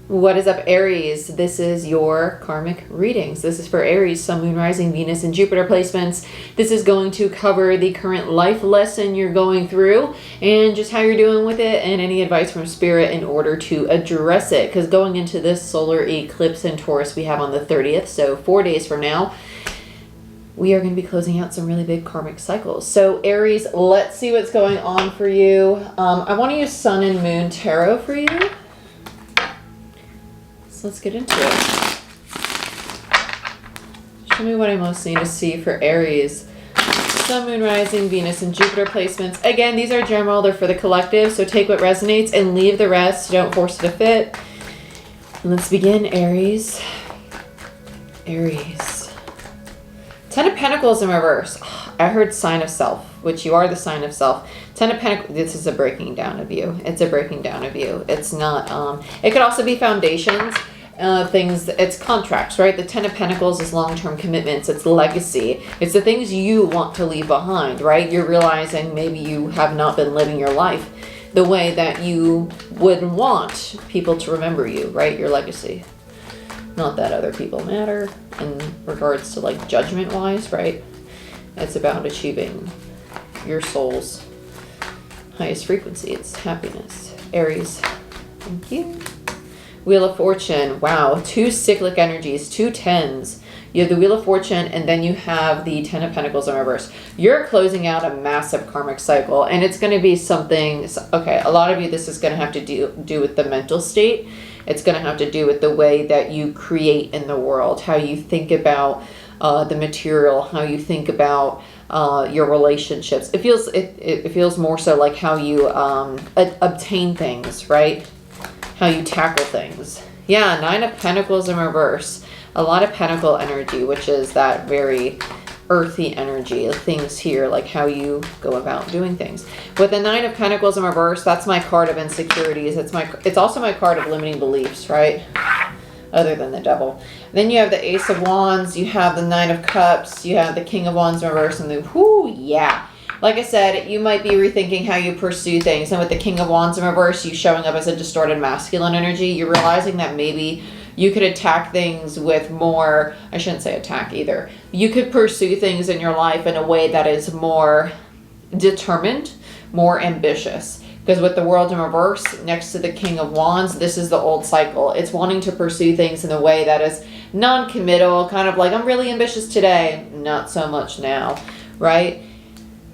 What is up, Aries? This is your karmic readings. This is for Aries, Sun, Moon, Rising, Venus, and Jupiter placements. This is going to cover the current life lesson you're going through and just how you're doing with it and any advice from Spirit in order to address it. Because going into this solar eclipse in Taurus we have on the 30th, so 4 days from now, we are going to be closing out some really big karmic cycles. So Aries, let's see what's going on for you. I want to use Sun and Moon Tarot for you. So let's get into it. Show me what I most need to see for Aries. Sun, Moon, Rising, Venus, and Jupiter placements. Again, these are general. They're for the collective. So take what resonates and leave the rest. Don't force it to fit. And let's begin, Aries. Aries. Ten of Pentacles in reverse. I heard sign of self, which you are the sign of self. Ten of Pentacles, this is a breaking down of you. It's a breaking down of you. It's not, it could also be foundations, things, it's contracts, right? The Ten of Pentacles is long-term commitments. It's legacy. It's the things you want to leave behind, right? You're realizing maybe you have not been living your life the way that you would want people to remember you, right? Your legacy. Not that other people matter in regards to like judgment wise, right? It's about achieving your soul's highest frequency. It's happiness. Aries, thank you. Wheel of Fortune. Wow, two cyclic energies, two tens. You have the Wheel of Fortune and then you have the Ten of Pentacles in reverse. You're closing out a massive karmic cycle and it's going to be something, okay, a lot of you, this is going to have to do with the mental state. It's going to have to do with the way that you create in the world, how you think about the material, how you think about your relationships. It feels more so like how you obtain things, right? How you tackle things. Yeah, Nine of Pentacles in reverse. A lot of pentacle energy, which is that very earthy energy of things here, like how you go about doing things. With the Nine of Pentacles in reverse, that's my card of insecurities. It's also my card of limiting beliefs, right? Other than the Devil. Then you have the Ace of Wands, you have the Nine of Cups, you have the King of Wands in reverse, and the whoo, yeah. Like I said, you might be rethinking how you pursue things. And with the King of Wands in reverse, you showing up as a distorted masculine energy, you're realizing that maybe you could attack things with more, I shouldn't say attack either. You could pursue things in your life in a way that is more determined, more ambitious. Because with the World in reverse, next to the King of Wands, this is the old cycle. It's wanting to pursue things in a way that is non-committal, kind of like, I'm really ambitious today, not so much now, right?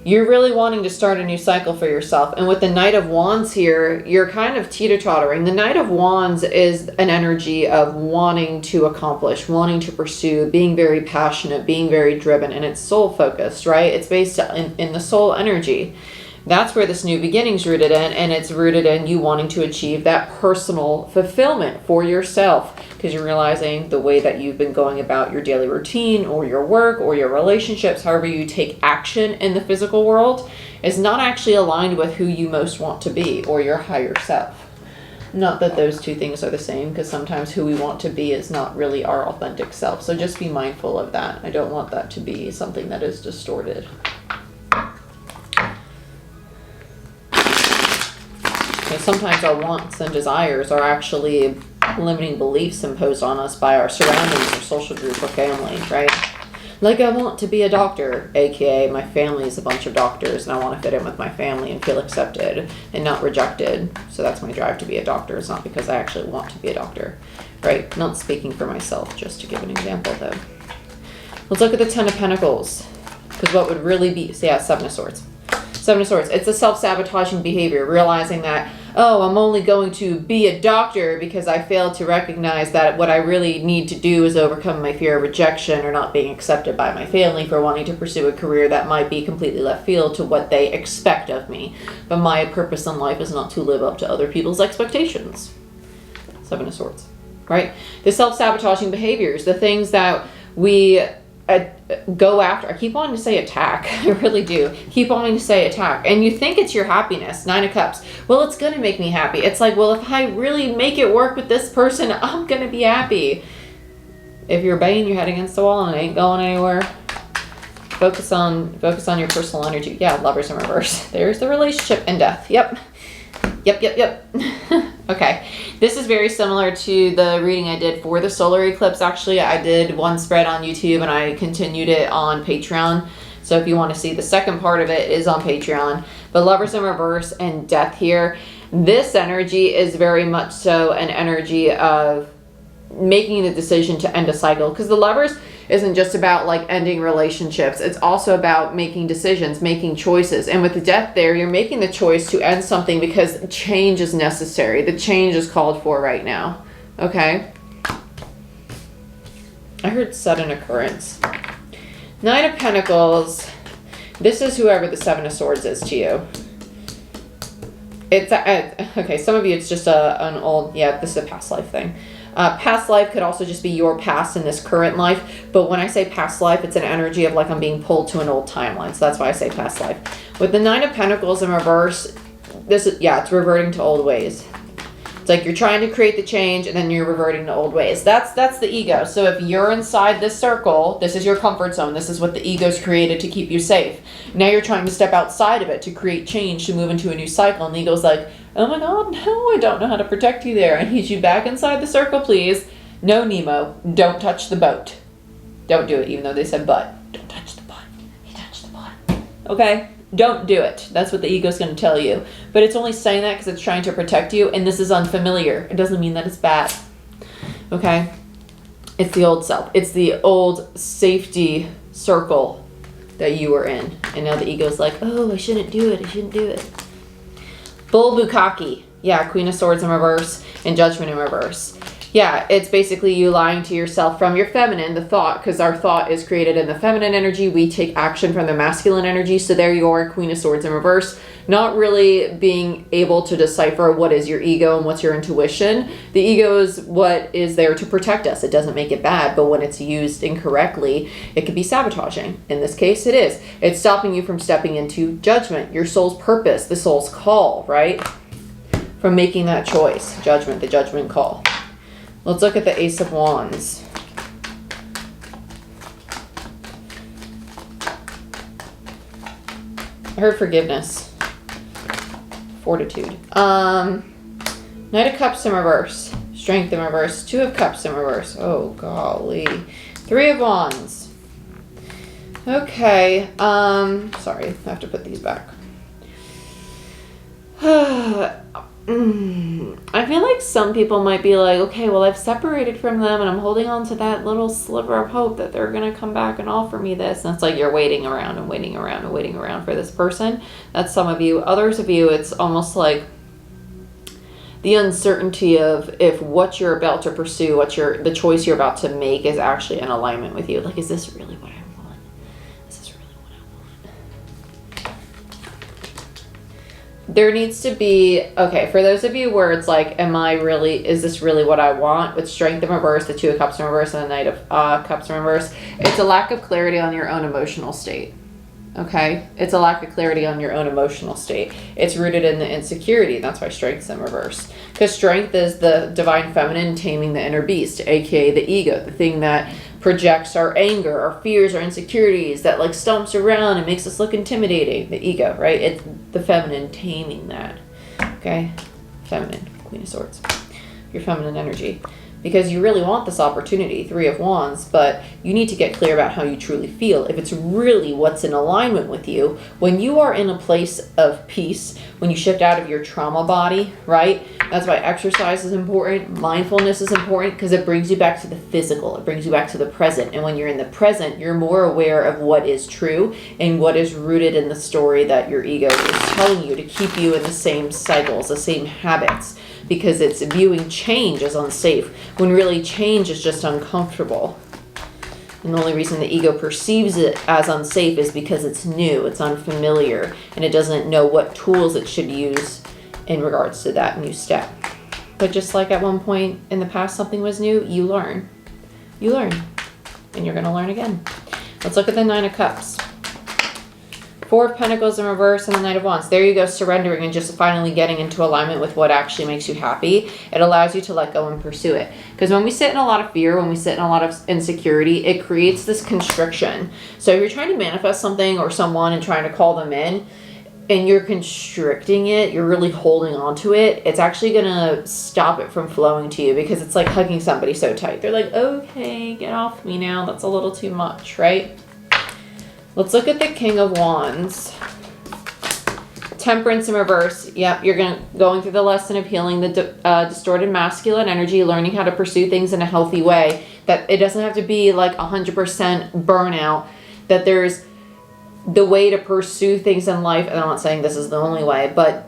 You're really wanting to start a new cycle for yourself. And with the Knight of Wands here, you're kind of teeter-tottering. The Knight of Wands is an energy of wanting to accomplish, wanting to pursue, being very passionate, being very driven, and it's soul-focused, right? It's based in the soul energy. That's where this new beginning's rooted in, and it's rooted in you wanting to achieve that personal fulfillment for yourself because you're realizing the way that you've been going about your daily routine or your work or your relationships, however you take action in the physical world, is not actually aligned with who you most want to be or your higher self. Not that those two things are the same, because sometimes who we want to be is not really our authentic self. So just be mindful of that. I don't want that to be something that is distorted. Sometimes our wants and desires are actually limiting beliefs imposed on us by our surroundings or social group or family, right? Like, I want to be a doctor, aka my family is a bunch of doctors and I want to fit in with my family and feel accepted and not rejected. So that's my drive to be a doctor. It's not because I actually want to be a doctor, right? Not speaking for myself, just to give an example though. Let's look at the Ten of Pentacles, because what would really be, so yeah, Seven of Swords. Seven of Swords, it's a self-sabotaging behavior, realizing that, oh, I'm only going to be a doctor because I failed to recognize that what I really need to do is overcome my fear of rejection or not being accepted by my family for wanting to pursue a career that might be completely left field to what they expect of me. But my purpose in life is not to live up to other people's expectations. Seven of Swords, right? The self-sabotaging behaviors, the things that we go after. I keep wanting to say attack. I really do. Keep wanting to say attack. And you think it's your happiness. Nine of Cups. Well, it's going to make me happy. It's like, well, if I really make it work with this person, I'm going to be happy. If you're banging your head against the wall and it ain't going anywhere, focus on your personal energy. Yeah, Lovers in reverse. There's the relationship and death. Yep. Yep. Okay. This is very similar to the reading I did for the solar eclipse. Actually, I did one spread on YouTube and I continued it on Patreon. So if you want to see the second part of it, it is on Patreon. But Lovers in reverse and Death here. This energy is very much so an energy of making the decision to end a cycle. Because the Lovers isn't just about like ending relationships. It's also about making decisions, making choices. And with the Death there, you're making the choice to end something because change is necessary. The change is called for right now. Okay? I heard sudden occurrence. Nine of Pentacles. This is whoever the Seven of Swords is to you. It's okay, some of you it's just an old, yeah, this is a past life thing. Past life could also just be your past in this current life. But when I say past life, it's an energy of like I'm being pulled to an old timeline. So that's why I say past life. With the Nine of Pentacles in reverse, this is, yeah, it's reverting to old ways. It's like you're trying to create the change and then you're reverting to old ways. That's the ego. So if you're inside this circle, this is your comfort zone. This is what the ego's created to keep you safe. Now you're trying to step outside of it to create change, to move into a new cycle. And the ego's like, oh my God, no, I don't know how to protect you there. I need you back inside the circle, please. No, Nemo, don't touch the boat. Don't do it, even though they said but. Don't touch the boat. He touched the boat. Okay? Don't do it. That's what the ego's going to tell you. But it's only saying that because it's trying to protect you, and this is unfamiliar. It doesn't mean that it's bad. Okay? It's the old self. It's the old safety circle that you were in. And now the ego's like, oh, I shouldn't do it. I shouldn't do it. Bull Bukkake. Yeah, Queen of Swords in reverse and Judgment in reverse. Yeah, it's basically you lying to yourself from your feminine, the thought, because our thought is created in the feminine energy. We take action from the masculine energy. So there you are, Queen of Swords in reverse. Not really being able to decipher what is your ego and what's your intuition. The ego is what is there to protect us. It doesn't make it bad, but when it's used incorrectly, it could be sabotaging. In this case, it is. It's stopping you from stepping into judgment, your soul's purpose, the soul's call, right? From making that choice. Judgment, the judgment call. Let's look at the Ace of Wands. I heard forgiveness. Fortitude. Knight of Cups in reverse. Strength in reverse. Two of Cups in reverse. Oh, golly. Three of Wands. Okay. Sorry. I have to put these back. I feel like some people might be like, okay, well, I've separated from them and I'm holding on to that little sliver of hope that they're going to come back and offer me this. And it's like you're waiting around and waiting around and waiting around for this person. That's some of you. Others of you, it's almost like the uncertainty of if what you're about to pursue, the choice you're about to make is actually in alignment with you. Like, is this really what I want? Is this really what I want? There needs to be, okay, for those of you where it's like, is this really what I want? With Strength in reverse, the Two of Cups in reverse, and the Knight of Cups in reverse, it's a lack of clarity on your own emotional state. Okay? It's a lack of clarity on your own emotional state. It's rooted in the insecurity. That's why Strength's in reverse. Because Strength is the divine feminine taming the inner beast, aka the ego, the thing that projects our anger, our fears, our insecurities, that like stomps around and makes us look intimidating. The ego, right? It's the feminine taming that. Okay? Feminine, Queen of Swords. Your feminine energy. Because you really want this opportunity, Three of Wands, but you need to get clear about how you truly feel. If it's really what's in alignment with you, when you are in a place of peace, when you shift out of your trauma body, right? That's why exercise is important. Mindfulness is important because it brings you back to the physical. It brings you back to the present. And when you're in the present, you're more aware of what is true and what is rooted in the story that your ego is telling you to keep you in the same cycles, the same habits. Because it's viewing change as unsafe, when really change is just uncomfortable. And the only reason the ego perceives it as unsafe is because it's new, it's unfamiliar, and it doesn't know what tools it should use in regards to that new step. But just like at one point in the past something was new, you learn. You learn. And you're going to learn again. Let's look at the Nine of Cups. Four of Pentacles in reverse and the Knight of Wands. There you go, surrendering and just finally getting into alignment with what actually makes you happy. It allows you to let go and pursue it. Because when we sit in a lot of fear, when we sit in a lot of insecurity, it creates this constriction. So if you're trying to manifest something or someone and trying to call them in, and you're constricting it, you're really holding on to it, it's actually going to stop it from flowing to you, because it's like hugging somebody so tight. They're like, okay, get off me now. That's a little too much, right? Let's look at the King of Wands. Temperance in reverse. Yep, you're going through the lesson of healing the distorted masculine energy, learning how to pursue things in a healthy way. That it doesn't have to be like 100% burnout. That there's the way to pursue things in life, and I'm not saying this is the only way, but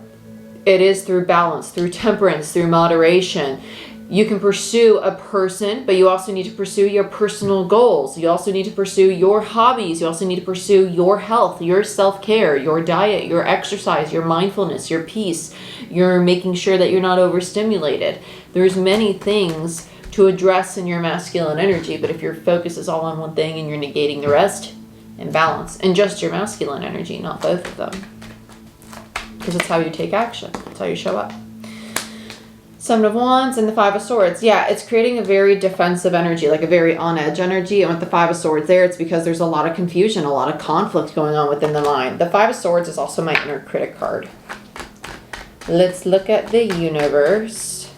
it is through balance, through temperance, through moderation. You can pursue a person, but you also need to pursue your personal goals. You also need to pursue your hobbies. You also need to pursue your health, your self-care, your diet, your exercise, your mindfulness, your peace. You're making sure that you're not overstimulated. There's many things to address in your masculine energy, but if your focus is all on one thing and you're negating the rest, imbalance. And just your masculine energy, not both of them. Because it's how you take action. It's how you show up. Seven of Wands and the Five of Swords. Yeah, it's creating a very defensive energy, like a very on-edge energy. And with the Five of Swords there, it's because there's a lot of confusion, a lot of conflict going on within the mind. The Five of Swords is also my inner critic card. Let's look at the universe.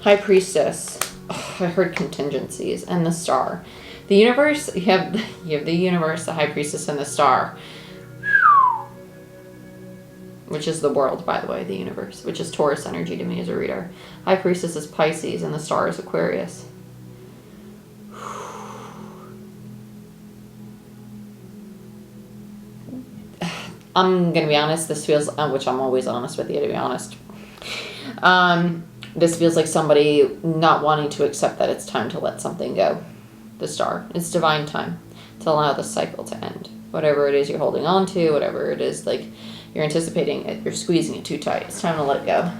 High Priestess. Oh, I heard contingencies. And the Star. The universe, you have the universe, the High Priestess, and the Star. Which is the world, by the way, the universe. Which is Taurus energy to me as a reader. High Priestess is Pisces, and the Star is Aquarius. I'm going to be honest, this feels, which I'm always honest with you, to be honest. This feels like somebody not wanting to accept that it's time to let something go. The Star. It's divine time to allow the cycle to end. Whatever it is you're holding on to, whatever it is, like, you're anticipating it, you're squeezing it too tight. It's time to let it go.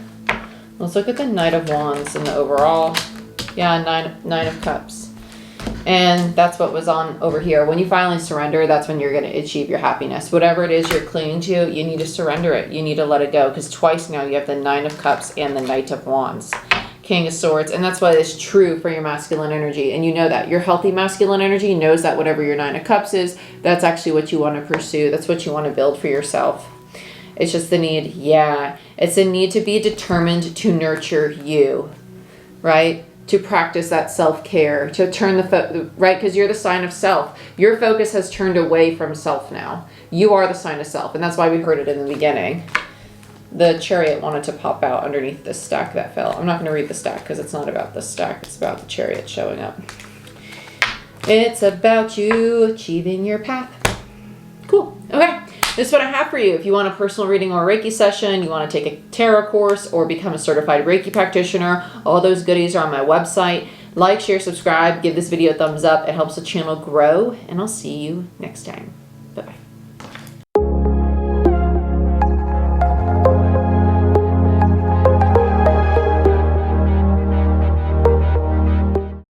Let's look at the Knight of Wands and the overall. Yeah, Nine of Cups. And that's what was on over here. When you finally surrender, that's when you're going to achieve your happiness. Whatever it is you're clinging to, you need to surrender it. You need to let it go. Because twice now you have the Nine of Cups and the Knight of Wands. King of Swords. And that's why it's true for your masculine energy. And you know that. Your healthy masculine energy knows that whatever your Nine of Cups is, that's actually what you want to pursue. That's what you want to build for yourself. It's just the need. Yeah. It's a need to be determined to nurture you. Right? To practice that self-care, to turn right? Because you're the sign of self. Your focus has turned away from self now. You are the sign of self. And that's why we heard it in the beginning. The Chariot wanted to pop out underneath this stack that fell. I'm not going to read the stack because it's not about the stack. It's about the Chariot showing up. It's about you achieving your path. Cool. Okay. This is what I have for you. If you want a personal reading or a Reiki session, you want to take a tarot course or become a certified Reiki practitioner, all those goodies are on my website. Like, share, subscribe, give this video a thumbs up. It helps the channel grow, and I'll see you next time. Bye-bye.